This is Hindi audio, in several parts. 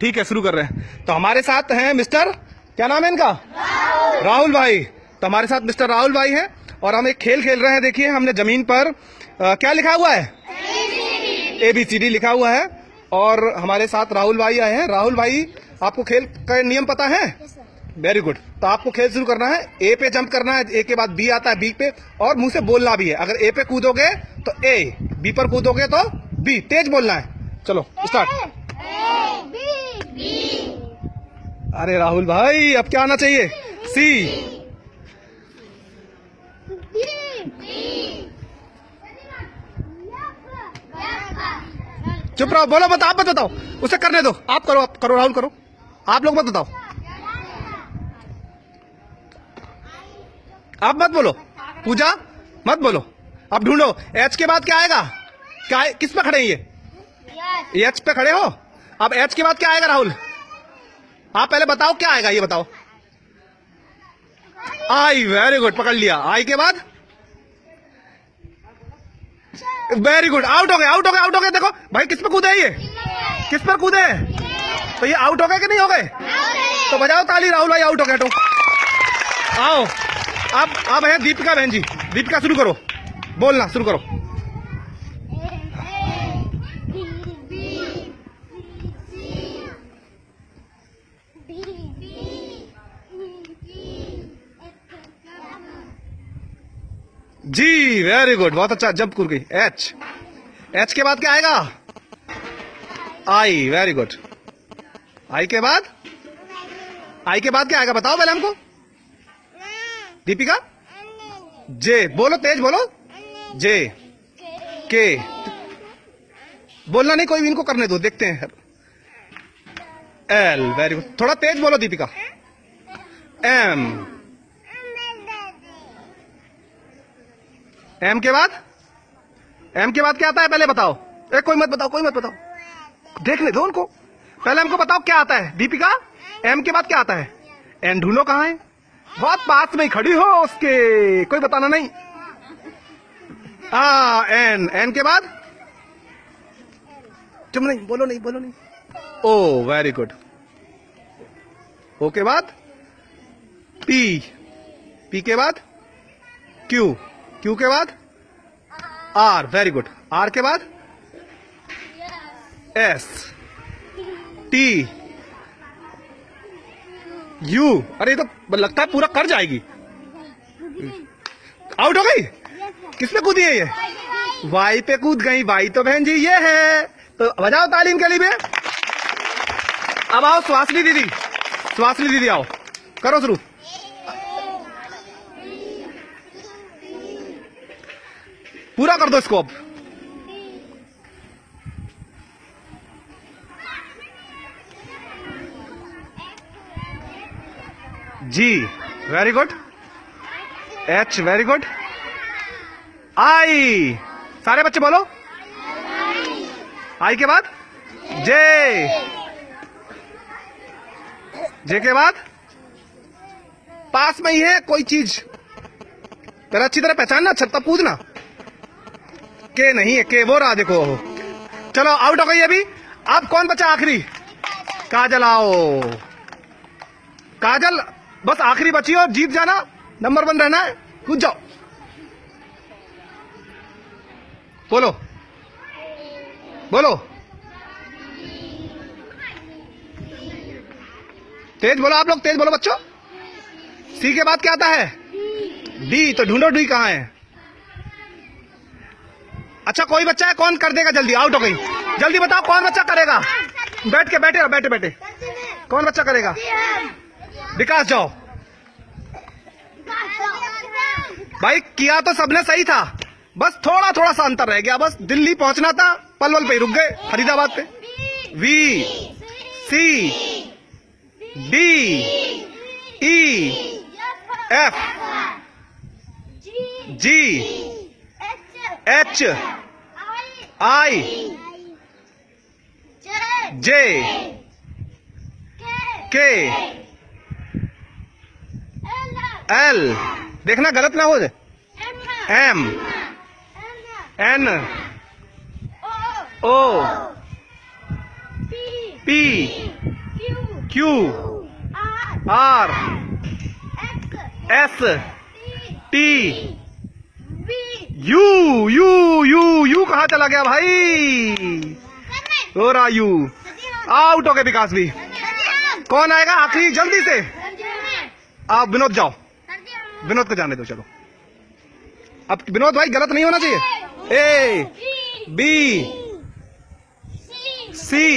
ठीक है, शुरू कर रहे हैं। तो हमारे साथ हैं मिस्टर, क्या नाम है इनका? राहुल भाई। तो हमारे साथ मिस्टर राहुल भाई हैं और हम एक खेल खेल रहे हैं। देखिए, हमने जमीन पर क्या लिखा हुआ है? ABCD लिखा हुआ है। और हमारे साथ राहुल भाई आए हैं। राहुल भाई, आपको खेल का नियम पता है? Very good. तो आपको खेल शुरू करना है। ए पे जंप करना है, ए के बाद बी आता है, बी पे, और मुंह से बोलना भी है। अगर ए पे कूदोगे तो ए, बी पर कूदोगे तो बी। तेज बोलना है। चलो स्टार्ट। अरे राहुल भाई, अब क्या आना चाहिए? सी। चुप रहो, बोलो मत, आप मत बताओ, उसे करने दो। आप करो राहुल करो, आप लोग मत बताओ, आप मत बोलो। पूजा मत बोलो। अब ढूंढो, एच के बाद क्या आएगा? क्या किस पे खड़े हैं ये? एच पे खड़े हो। अब एच के बाद क्या आएगा राहुल? आप पहले बताओ क्या आएगा, ये बताओ। आई, वेरी गुड, पकड़ लिया। आई के बाद वेरी गुड, आउट हो गए, आउट हो गए, आउट हो गए। देखो भाई, किस पे कूदे ये? किस पर कूदे? तो ये आउट हो गए कि नहीं हो गए? तो बजाओ ताली, राहुल भाई आउट हो गए। तो आओ, अब है दीपिका बहन जी। दीपिका शुरू करो, बोलना शुरू करो। जी, वेरी गुड, बहुत अच्छा, जंप कर गई। एच, एच के बाद क्या आएगा? आई, वेरी गुड। आई के बाद, आई के बाद क्या आएगा बताओ पहले हमको। दीपिका, जे, बोलो, तेज बोलो। जे, के, बोलना नहीं कोई भी, इनको करने दो, देखते हैं। एल, वेरी गुड, थोड़ा तेज बोलो दीपिका। एम, एम के बाद, एम के बाद क्या आता है पहले बताओ। कोई मत बताओ, कोई मत बताओ, देखने दो उनको। पहले हमको बताओ क्या आता है दीपिका। एम के बाद क्या आता है? एन ढूंढो, कहाँ है? बहुत पास में ही खड़ी हो उसके, कोई बताना नहीं। एन, एन के बाद चुप नहीं, बोलो नहीं, बोलो नहीं। ओ, वेरी गुड। ओ के बाद पी, पी के बाद क्यू, क्यू के बाद आर, वेरी गुड। आर के बाद एस, टी, यू। अरे ये तो लगता है पूरा कर जाएगी। आउट हो गई। किस पे कूदी है ये? वाई पे कूद गई। वाई तो बहन जी ये है। तो बजाओ ताली इनके लिए। अब आओ सुहासिनी दीदी, सुहासिनी दीदी आओ, करो शुरू। पूरा कर दो इसको अब। G, very good. H, very good. I, सारे बच्चे बोलो। आई के बाद जे, जे के बाद पास में ही है कोई चीज, तेरा अच्छी तरह पहचानना, छत्ता कूदना। के नहीं है, के वो रहा, देखो। चलो आउट हो गई अभी। अब कौन बचा आखिरी? काजल आओ। काजल बस आखिरी बची और जीत जाना, नंबर 1 रहना है। कूद जाओ, बोलो, बोलो, तेज बोलो, आप लोग तेज बोलो बच्चों। सी के बाद क्या आता है? डी। तो ढूंढो डी कहाँ है। अच्छा, कोई बच्चा है, कौन कर देगा जल्दी? आउट हो गई। जल्दी बताओ कौन बच्चा करेगा। बैठ के, बैठे बैठे बैठे, कौन बच्चा करेगा? विकास, जाओ भाई। किया तो सबने सही था, बस थोड़ा थोड़ा सा अंतर रह गया। बस दिल्ली पहुंचना था, पलवल पे रुक गए, फरीदाबाद पे। V, C, D, E, F, G, H, I, J, K, L, देखना गलत ना हो जाए। M, N, O, P Q R S T U कहाँ चला गया भाई? और यू आउट हो गए विकास भी। कौन आएगा आखिरी जल्दी से? आप विनोद जाओ, विनोद को जाने दो। चलो अब विनोद भाई गलत नहीं होना चाहिए। A B C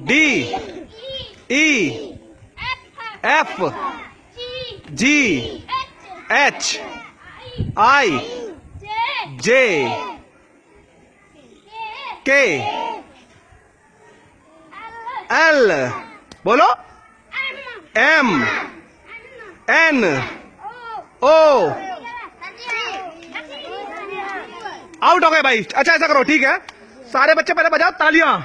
D E F G H I J K L बोलो एम एन ओ। आउट हो गए भाई। अच्छा ऐसा करो, ठीक है, सारे बच्चे पहले बजाओ तालियां।